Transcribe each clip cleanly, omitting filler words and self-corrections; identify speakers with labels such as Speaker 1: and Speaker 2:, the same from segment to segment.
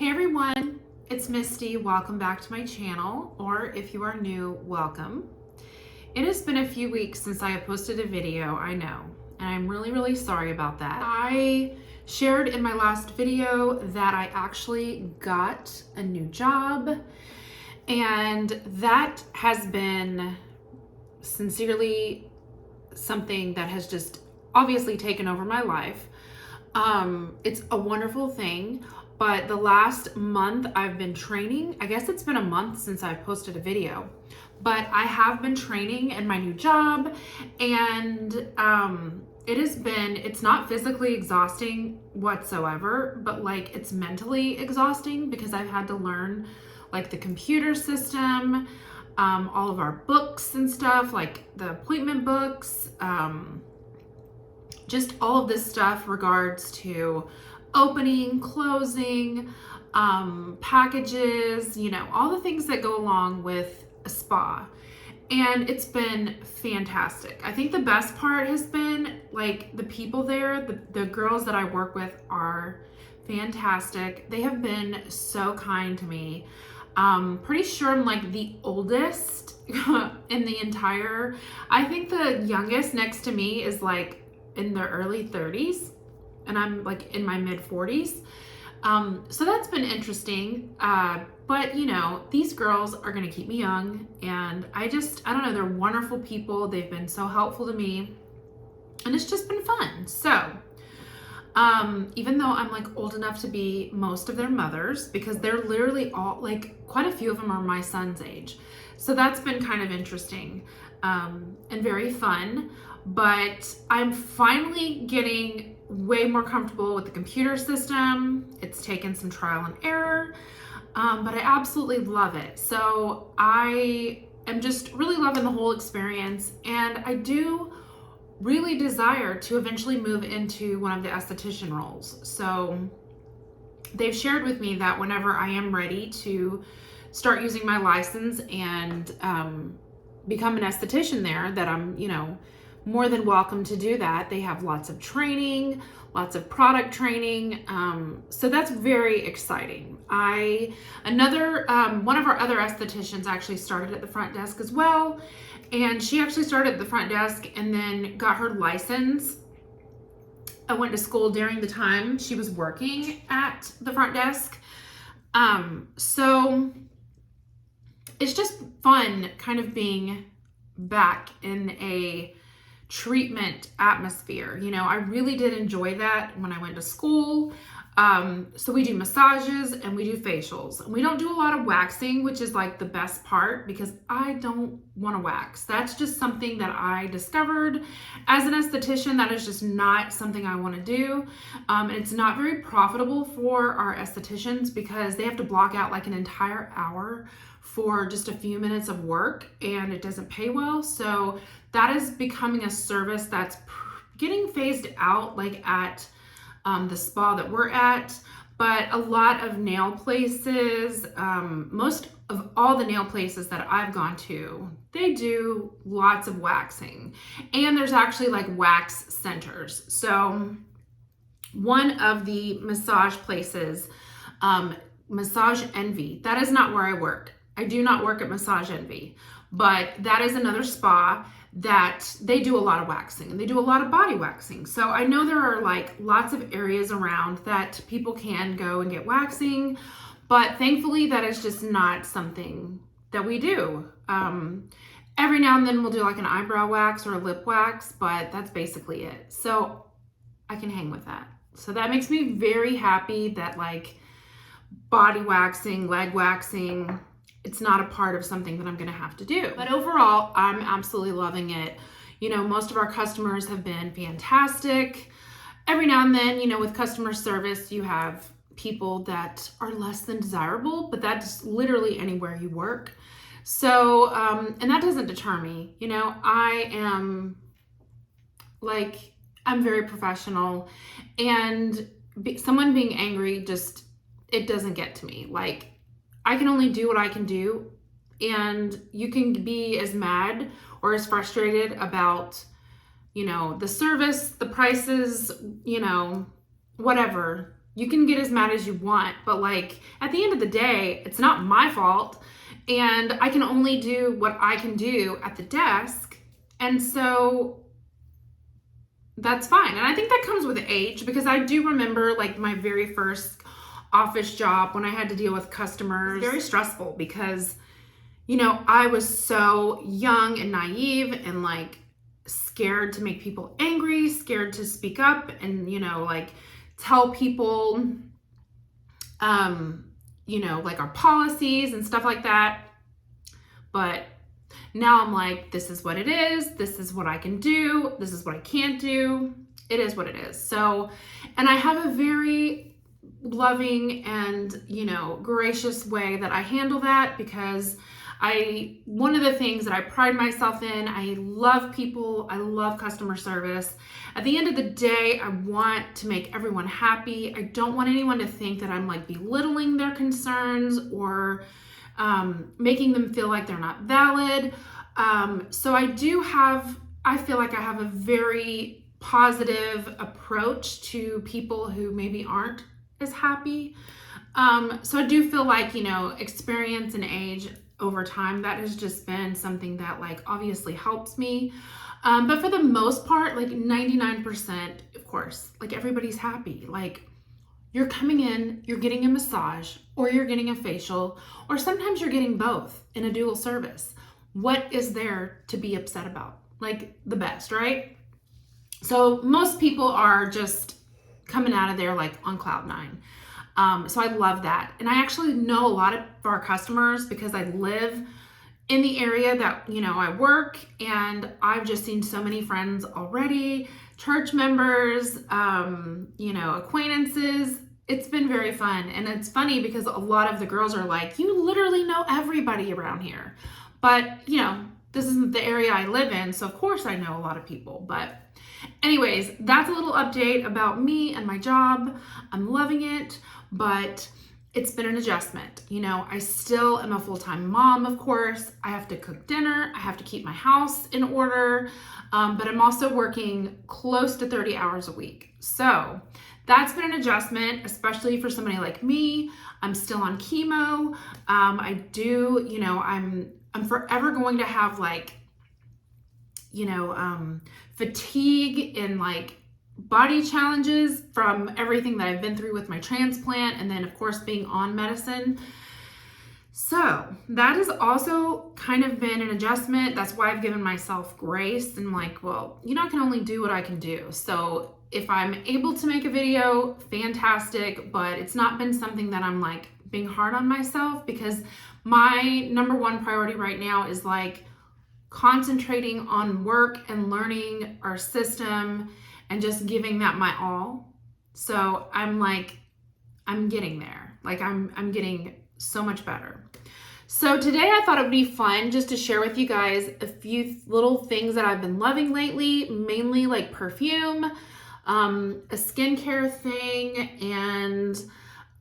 Speaker 1: Hey everyone, it's Misty. Welcome back to my channel, or if you are new, welcome. It has been a few weeks since I have posted a video, I know, and I'm really sorry about that. I shared in my last video that I actually got a new job, and that has been sincerely something that has just obviously taken over my life. It's a wonderful thing, but the last month I've been training. I guess it's been a month since I've posted a video, but I have been training in my new job, and it's not physically exhausting whatsoever, but like it's mentally exhausting because I've had to learn like the computer system, all of our books and stuff, like the appointment books, just all of this stuff regards to opening, closing, packages, all the things that go along with a spa. And it's been fantastic. I think the best part has been like the people there, the girls that I work with are fantastic. They have been so kind to me. Pretty sure I'm like the oldest in the entire, I think the youngest next to me is like in their early 30s, and I'm like in my mid 40s. So that's been interesting. But these girls are gonna keep me young, and I don't know, they're wonderful people. They've been so helpful to me, and it's just been fun. So, even though I'm like old enough to be most of their mothers, because they're literally all like, quite a few of them are my son's age. So that's been kind of interesting, and very fun. But I'm finally getting way more comfortable with the computer system. It's taken some trial and error, but I absolutely love it. So I am just really loving the whole experience, and I do really desire to eventually move into one of the esthetician roles. So they've shared with me that whenever I am ready to start using my license and become an esthetician there, that I'm, more than welcome to do that. They have lots of training, lots of product training. So that's very exciting. One of our other estheticians actually started at the front desk as well. And she actually started at the front desk and then got her license. I went to school during the time she was working at the front desk. So it's just fun kind of being back in a treatment atmosphere. I really did enjoy that when I went to school. So we do massages and we do facials, and we don't do a lot of waxing, which is like the best part because I don't want to wax. That's just something that I discovered as an esthetician. That is just not something I want to do. And it's not very profitable for our estheticians because they have to block out like an entire hour for just a few minutes of work, and it doesn't pay well. So that is becoming a service that's getting phased out, like at the spa that we're at. But a lot of nail places, most of all the nail places that I've gone to, they do lots of waxing, and there's actually like wax centers. So one of the massage places, Massage Envy, that is not where I work. I do not work at Massage Envy, but that is another spa that they do a lot of waxing, and they do a lot of body waxing. So I know there are like lots of areas around that people can go and get waxing, but thankfully that is just not something that we do. Every now and then we'll do like an eyebrow wax or a lip wax, but that's basically it. So I can hang with that. So that makes me very happy that like body waxing, leg waxing, it's not a part of something that I'm going to have to do. But overall, I'm absolutely loving it. Most of our customers have been fantastic. Every now and then, with customer service, you have people that are less than desirable, but that's literally anywhere you work. So, and that doesn't deter me. I'm very professional, and someone being angry, it doesn't get to me. Like, I can only do what I can do, and you can be as mad or as frustrated about, the service, the prices, whatever. You can get as mad as you want, but like at the end of the day, it's not my fault. And I can only do what I can do at the desk. And so that's fine. And I think that comes with age, because I do remember like my very first office job when I had to deal with customers. It was very stressful because, you know, I was so young and naive and like scared to make people angry, scared to speak up and, you know, like tell people, you know, like our policies and stuff like that. But now I'm like, this is what it is. This is what I can do. This is what I can't do. It is what it is. So, and I have a very loving and, you know, gracious way that I handle that, because one of the things that I pride myself in, I love people, I love customer service. At the end of the day, I want to make everyone happy. I don't want anyone to think that I'm like belittling their concerns or making them feel like they're not valid. So I feel like I have a very positive approach to people who maybe aren't as happy. So I do feel like, you know, experience and age over time, that has just been something that like obviously helps me. But for the most part, like 99%, of course, like everybody's happy. Like you're coming in, you're getting a massage, or you're getting a facial, or sometimes you're getting both in a dual service. What is there to be upset about? Like the best, right? So most people are just coming out of there like on cloud nine. So I love that. And I actually know a lot of our customers because I live in the area that, you know, I work, and I've just seen so many friends already, church members, you know, acquaintances. It's been very fun. And it's funny because a lot of the girls are like, you literally know everybody around here. But, you know, this isn't the area I live in, so of course I know a lot of people. But anyways, that's a little update about me and my job. I'm loving it, but it's been an adjustment. You know, I still am a full-time mom, of course. I have to cook dinner. I have to keep my house in order, but I'm also working close to 30 hours a week. So that's been an adjustment, especially for somebody like me. I'm still on chemo. You know, I'm forever going to have like, you know, fatigue and like body challenges from everything that I've been through with my transplant, and then of course being on medicine. So that has also kind of been an adjustment. That's why I've given myself grace and like, well, you know, I can only do what I can do. So if I'm able to make a video, fantastic, but it's not been something that I'm like being hard on myself, because my number one priority right now is like concentrating on work and learning our system and just giving that my all. So I'm like, I'm getting there. Like I'm getting so much better. So today I thought it would be fun just to share with you guys a few little things that I've been loving lately, mainly like perfume, a skincare thing, and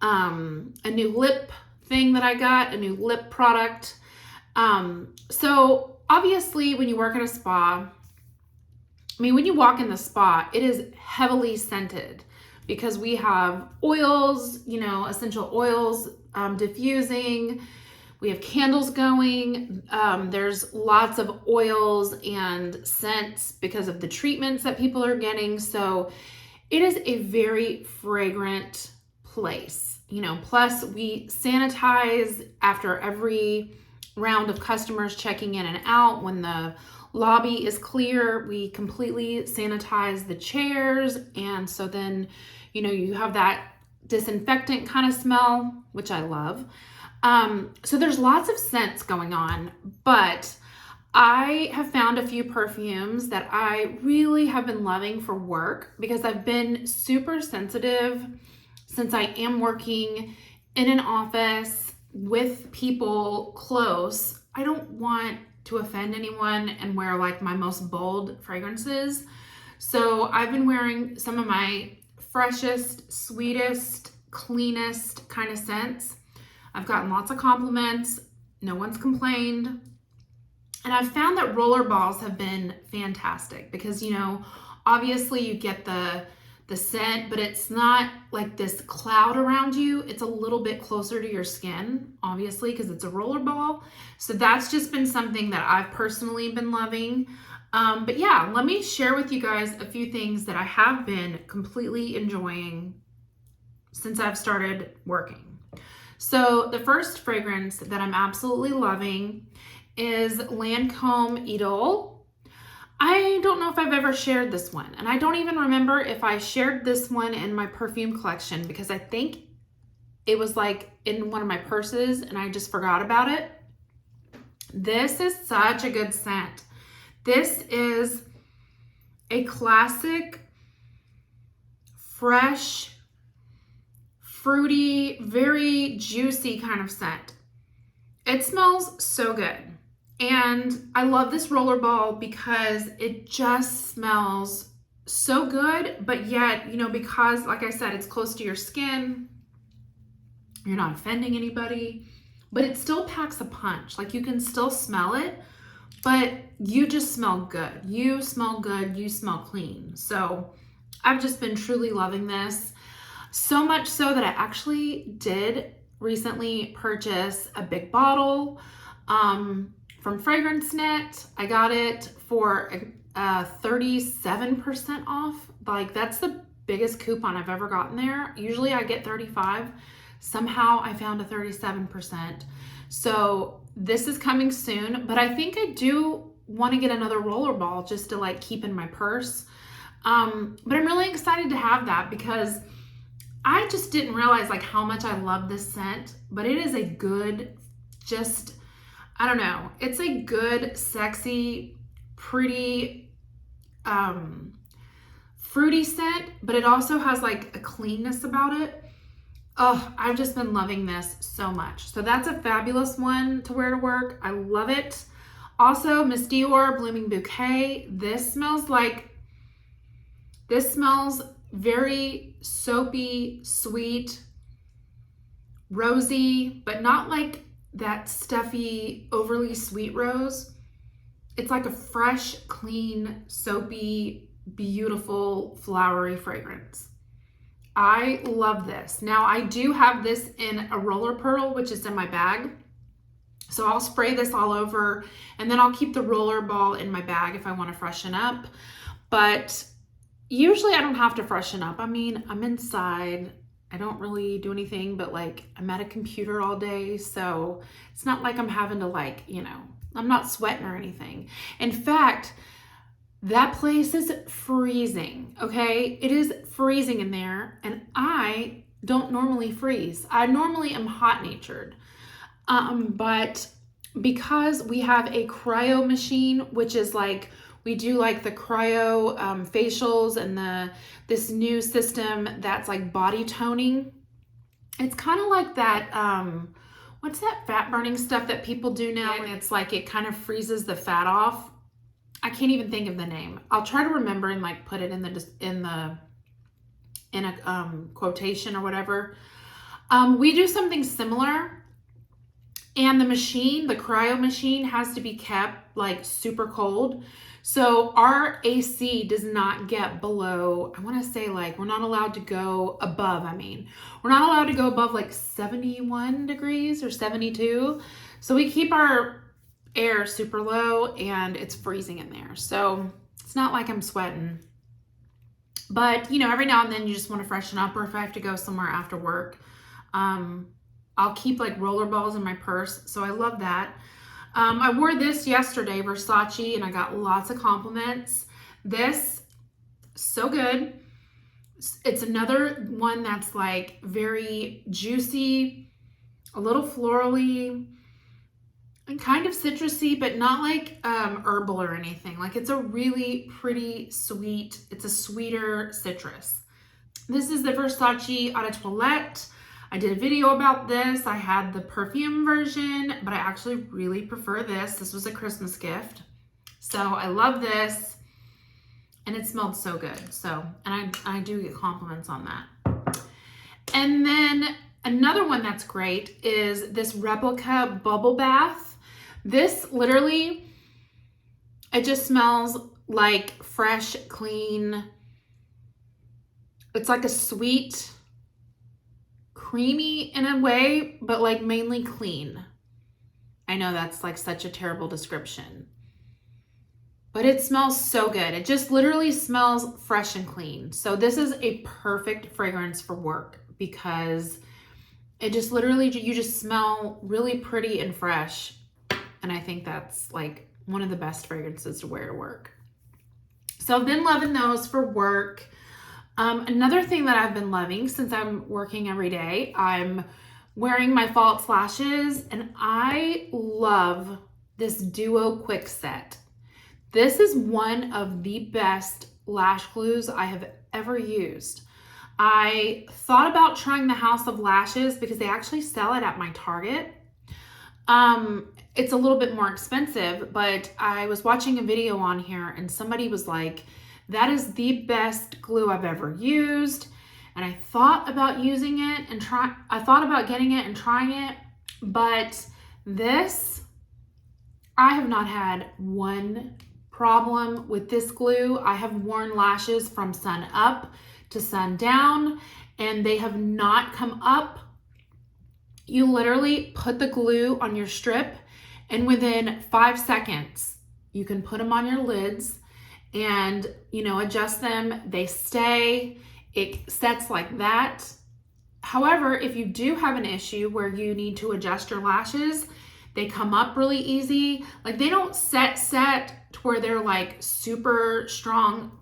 Speaker 1: a new lip thing that I got, a new lip product. So obviously when you work at a spa, I mean, when you walk in the spa, it is heavily scented because we have oils, you know, essential oils, diffusing. We have candles going. There's lots of oils and scents because of the treatments that people are getting. So it is a very fragrant place, you know, plus we sanitize after every round of customers checking in and out. When the lobby is clear, we completely sanitize the chairs. And so then, you know, you have that disinfectant kind of smell, which I love. So there's lots of scents going on, but I have found a few perfumes that I really have been loving for work because I've been super sensitive since I am working in an office with people close. I don't want to offend anyone and wear like my most bold fragrances. So I've been wearing some of my freshest, sweetest, cleanest kind of scents. I've gotten lots of compliments. No one's complained. And I've found that roller balls have been fantastic because, you know, obviously you get the the scent, but it's not like this cloud around you. It's a little bit closer to your skin, obviously, because it's a rollerball. So that's just been something that I've personally been loving. But yeah, let me share with you guys a few things that I have been completely enjoying since I've started working. So the first fragrance that I'm absolutely loving is Lancome Eat All. I don't know if I've ever shared this one, and I don't even remember if I shared this one in my perfume collection, because I think it was like in one of my purses and I just forgot about it. This is such a good scent. This is a classic, fresh, fruity, very juicy kind of scent. It smells so good. And I love this rollerball because it just smells so good, but yet, you know, because like I said, it's close to your skin, you're not offending anybody, but it still packs a punch. Like you can still smell it, but you just smell good. You smell good, you smell clean. So I've just been truly loving this. So much so that I actually did recently purchase a big bottle from FragranceNet. I got it for 37% off. Like that's the biggest coupon I've ever gotten there. Usually I get 35. Somehow I found a 37%. So this is coming soon, but I think I do want to get another rollerball just to like keep in my purse. But I'm really excited to have that because I just didn't realize like how much I love this scent, but it is a good, just, I don't know. It's a good, sexy, pretty, fruity scent, but it also has like a cleanness about it. Oh, I've just been loving this so much. So that's a fabulous one to wear to work. I love it. Also, Miss Dior Blooming Bouquet. This smells very soapy, sweet, rosy, but not like that stuffy, overly sweet rose. It's like a fresh, clean, soapy, beautiful, flowery fragrance. I love this. Now I do have this in a roller pearl, which is in my bag. So I'll spray this all over and then I'll keep the roller ball in my bag if I want to freshen up. But usually I don't have to freshen up. I mean, I'm inside. I don't really do anything, but like I'm at a computer all day. So it's not like I'm having to like, you know, I'm not sweating or anything. In fact, that place is freezing, okay? It is freezing in there, and I don't normally freeze. I normally am hot-natured, but because we have a cryo machine, which is like, we do like the cryo facials and this new system that's like body toning. It's kind of like that, what's that fat burning stuff that people do now? And it's like, it kind of freezes the fat off. I can't even think of the name. I'll try to remember and like put it in a quotation or whatever. We do something similar, and the machine, the cryo machine, has to be kept like super cold. So our AC does not get below, I want to say like, we're not allowed to go above, we're not allowed to go above like 71 degrees or 72. So we keep our air super low and it's freezing in there. So it's not like I'm sweating, but you know, every now and then you just want to freshen up, or if I have to go somewhere after work, I'll keep like roller balls in my purse. So I love that. I wore this yesterday, Versace, and I got lots of compliments. This, so good. It's another one that's like very juicy, a little florally, and kind of citrusy, but not like herbal or anything. Like it's a really pretty sweet, it's a sweeter citrus. This is the Versace Eau de Toilette. I did a video about this. I had the perfume version, but I actually really prefer this. This was a Christmas gift. So I love this, and it smelled so good. So, and I do get compliments on that. And then another one that's great is this Replica Bubble Bath. This literally, it just smells like fresh, clean, It's like a sweet, creamy in a way, but like mainly clean. I know that's like such a terrible description, but it smells so good. It just literally smells fresh and clean. So this is a perfect fragrance for work because it just literally, you just smell really pretty and fresh. And I think that's like one of the best fragrances to wear to work. So I've been loving those for work. Another thing that I've been loving since I'm working every day, I'm wearing my false lashes, and I love this Duo Quick Set. This is one of the best lash glues I have ever used. I thought about trying the House of Lashes because they actually sell it at my Target. It's a little bit more expensive, but I was watching a video on here and somebody was like, that is the best glue I've ever used. And I thought about using it and I thought about getting it and trying it, but this, I have not had one problem with this glue. I have worn lashes from sun up to sun down and they have not come up. You literally put the glue on your strip and within 5 seconds, you can put them on your lids and, you know, adjust them. They stay. It sets like that. However, if you do have an issue where you need to adjust your lashes, they come up really easy. Like they don't set to where they're like super strong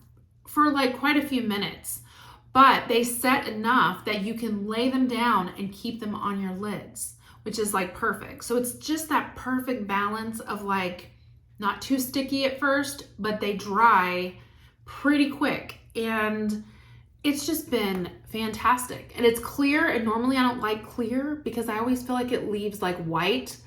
Speaker 1: for like quite a few minutes, but they set enough that you can lay them down and keep them on your lids, which is like perfect. So it's just that perfect balance of like not too sticky at first, but they dry pretty quick. And it's just been fantastic. And it's clear. And normally I don't like clear because I always feel like it leaves like white,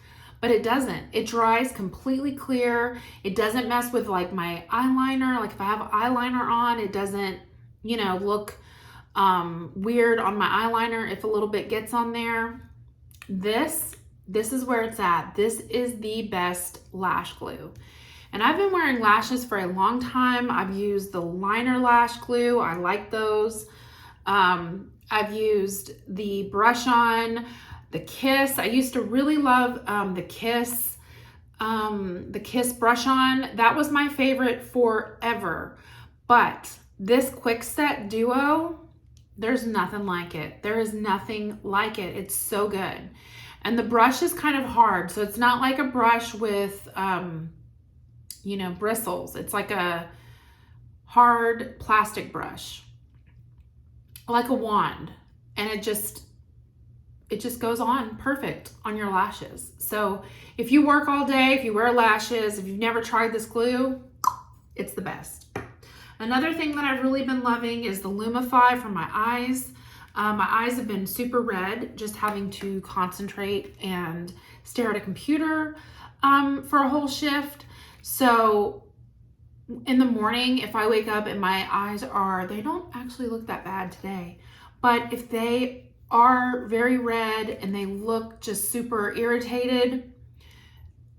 Speaker 1: but it doesn't. It dries completely clear. It doesn't mess with like my eyeliner. Like if I have eyeliner on, it doesn't, you know, look weird on my eyeliner if a little bit gets on there. This is where it's at. This is the best lash glue. And I've been wearing lashes for a long time. I've used the liner lash glue. I like those. I've used the brush on, the Kiss. I used to really love the Kiss brush on. That was my favorite forever. But this Quick Set Duo, there's nothing like it. There is nothing like it. It's so good. And the brush is kind of hard. So it's not like a brush with, you know, bristles. It's like a hard plastic brush, like a wand. And it just goes on perfect on your lashes. So if you work all day, if you wear lashes, if you've never tried this glue, it's the best. Another thing that I've really been loving is the Lumify for my eyes. My eyes have been super red, just having to concentrate and stare at a computer for a whole shift. So in the morning, if I wake up and my eyes they don't actually look that bad today, but if they are very red and they look just super irritated,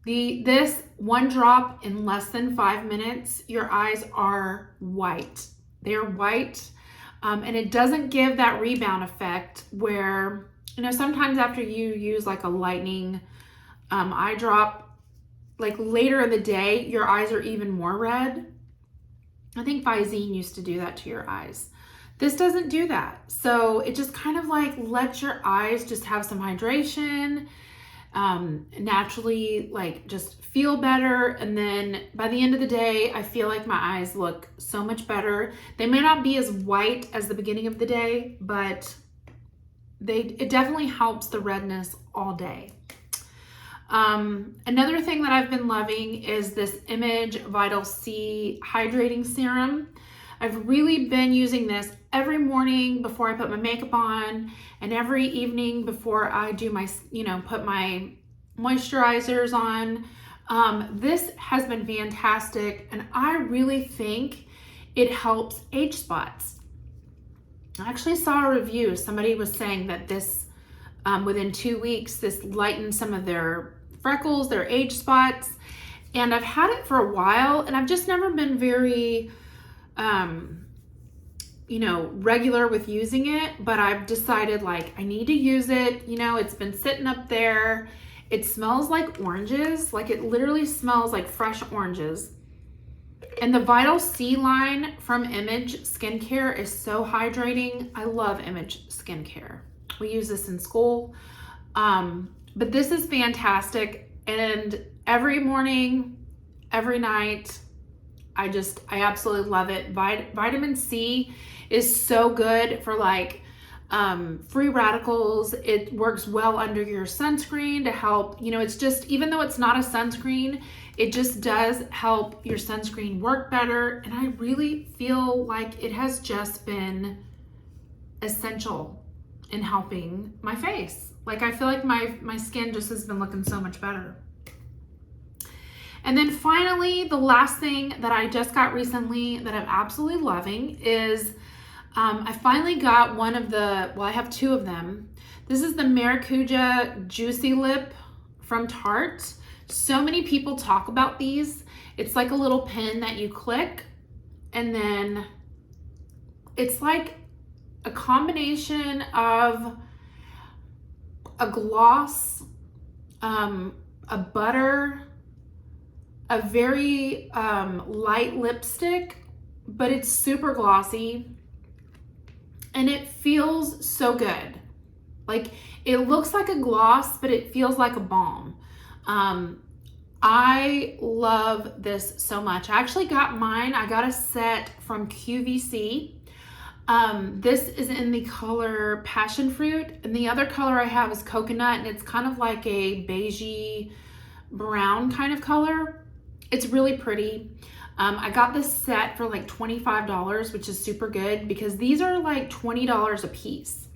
Speaker 1: this one drop in less than 5 minutes, your eyes are white. They're white. And it doesn't give that rebound effect where, you know, sometimes after you use like a lightning eye drop, like later in the day, your eyes are even more red. I think Visine used to do that to your eyes. This doesn't do that. So it just kind of like lets your eyes just have some hydration, naturally like just feel better. And then by the end of the day, I feel like my eyes look so much better. They may not be as white as the beginning of the day, but it definitely helps the redness all day. Another thing that I've been loving is this Image Vital C Hydrating Serum. I've really been using this every morning before I put my makeup on and every evening before I do my, put my moisturizers on. This has been fantastic, and I really think it helps age spots. I actually saw a review. Somebody was saying that this, within 2 weeks, this lightened some of their freckles, their age spots. And I've had it for a while, and I've just never been very you know, regular with using it, but I've decided like I need to use it. You know, it's been sitting up there. It smells like oranges. Like it literally smells like fresh oranges. And the Vital C line from Image Skincare is so hydrating. I love Image Skincare. We use this in school. But this is fantastic. And every morning, every night, I absolutely love it. Vitamin C is so good for like free radicals. It works well under your sunscreen to help, you know, it's just, even though it's not a sunscreen, it just does help your sunscreen work better. And I really feel like it has just been essential in helping my face. Like I feel like my skin just has been looking so much better. And then finally, the last thing that I just got recently that I'm absolutely loving is I finally got one of the, well, I have two of them. This is the Maracuja Juicy Lip from Tarte. So many people talk about these. It's like a little pin that you click, and then it's like a combination of a gloss, a butter, a very light lipstick, but it's super glossy and it feels so good. Like it looks like a gloss, but it feels like a balm. I love this so much. I actually got mine. I got a set from QVC. This is in the color Passion Fruit, and the other color I have is Coconut, and it's kind of like a beigey brown kind of color. It's really pretty. I got this set for like $25, which is super good because these are like $20 a piece.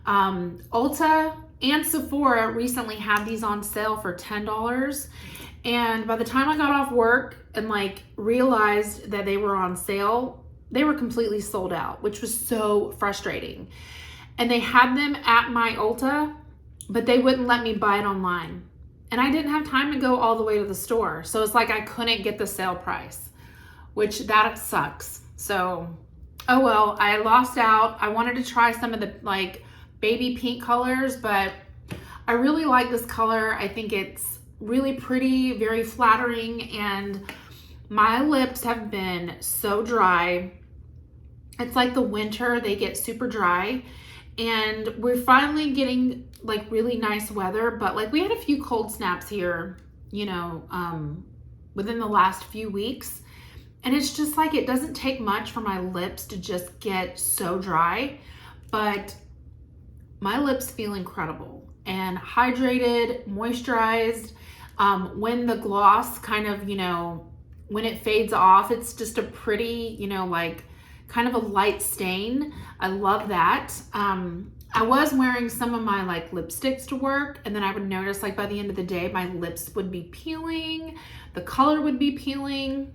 Speaker 1: Ulta and Sephora recently had these on sale for $10. And by the time I got off work and like realized that they were on sale, they were completely sold out, which was so frustrating. And they had them at my Ulta, but they wouldn't let me buy it online. And I didn't have time to go all the way to the store. So it's like I couldn't get the sale price, which that sucks. So, oh well, I lost out. I wanted to try some of the like baby pink colors, but I really like this color. I think it's really pretty, very flattering, and my lips have been so dry. It's like the winter, they get super dry. And we're finally getting like really nice weather, but like we had a few cold snaps here, you know, within the last few weeks. And it's just like, it doesn't take much for my lips to just get so dry, but my lips feel incredible and hydrated, moisturized. When the gloss kind of, you know, when it fades off, it's just a pretty, you know, like kind of a light stain. I love that. I was wearing some of my like lipsticks to work, and then I would notice like by the end of the day, my lips would be peeling, the color would be peeling.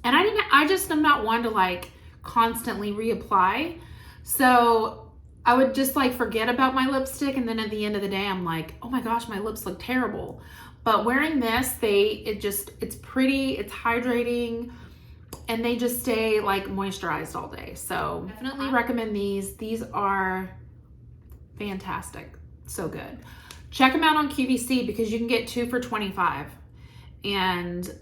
Speaker 1: And I just am not one to like constantly reapply. So I would just like forget about my lipstick, and then at the end of the day, I'm like, oh my gosh, my lips look terrible. But wearing this, it's pretty, it's hydrating, and they just stay like moisturized all day. So definitely recommend these. These are fantastic. So good. Check them out on QVC because you can get 2 for $25. And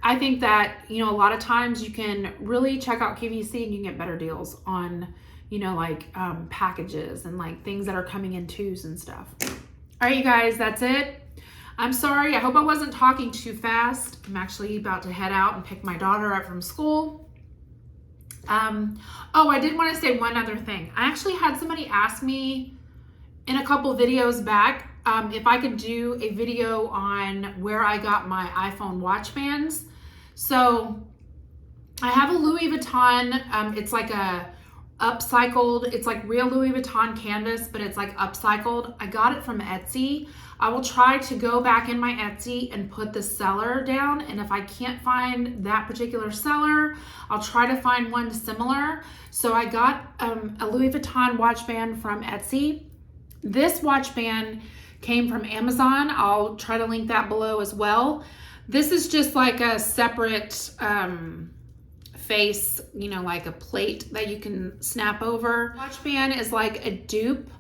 Speaker 1: I think that, you know, a lot of times you can really check out QVC and you can get better deals on, you know, like packages and like things that are coming in twos and stuff. All right, you guys, that's it. I'm sorry. I hope I wasn't talking too fast. I'm actually about to head out and pick my daughter up from school. Oh, I did want to say one other thing. I actually had somebody ask me in a couple videos back if I could do a video on where I got my iPhone watch bands. So I have a Louis Vuitton. It's like a upcycled, it's like real Louis Vuitton canvas, but it's like upcycled. I got it from Etsy. I will try to go back in my Etsy and put the seller down, and if I can't find that particular seller, I'll try to find one similar. So I got a Louis Vuitton watch band from Etsy. This watch band came from Amazon. I'll try to link that below as well. This is just like a separate face, you know, like a plate that you can snap over. Watch band is like a dupe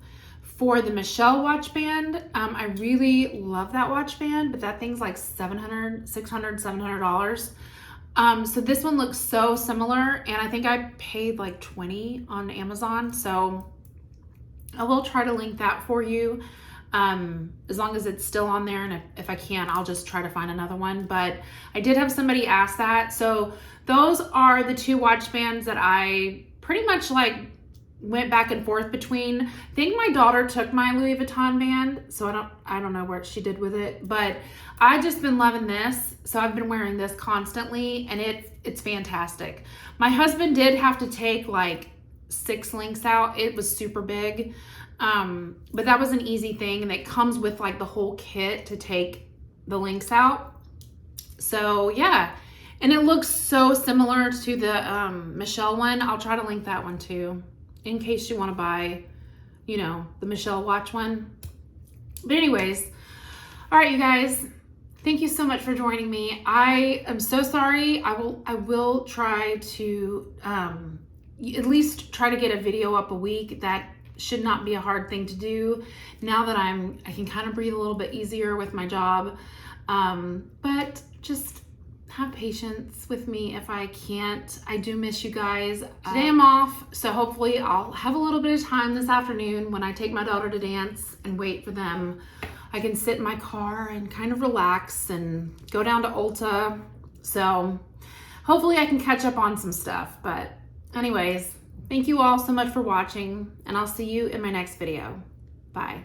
Speaker 1: for the Michelle watch band. I really love that watch band, but that thing's like $700, $700. So this one looks so similar, and I think I paid like $20 on Amazon. So I will try to link that for you. As long as it's still on there, and if I can, I'll just try to find another one. But I did have somebody ask that. So those are the two watch bands that I pretty much like went back and forth between. I think my daughter took my Louis Vuitton band, so I don't know what she did with it, but I just been loving this. So I've been wearing this constantly, and it's fantastic. My husband did have to take like 6 links out. It was super big. But that was an easy thing, and it comes with like the whole kit to take the links out. So yeah, and it looks so similar to the Michelle one. I'll try to link that one too, in case you want to buy, you know, the Michelle watch one. But anyways, all right, you guys, thank you so much for joining me. I am so sorry. I will try to at least try to get a video up a week. That should not be a hard thing to do now that I can kind of breathe a little bit easier with my job. But just have patience with me if I can't. I do miss you guys. Today I'm off, so hopefully I'll have a little bit of time this afternoon when I take my daughter to dance and wait for them. I can sit in my car and kind of relax and go down to Ulta. So hopefully I can catch up on some stuff. But anyways, thank you all so much for watching, and I'll see you in my next video. Bye.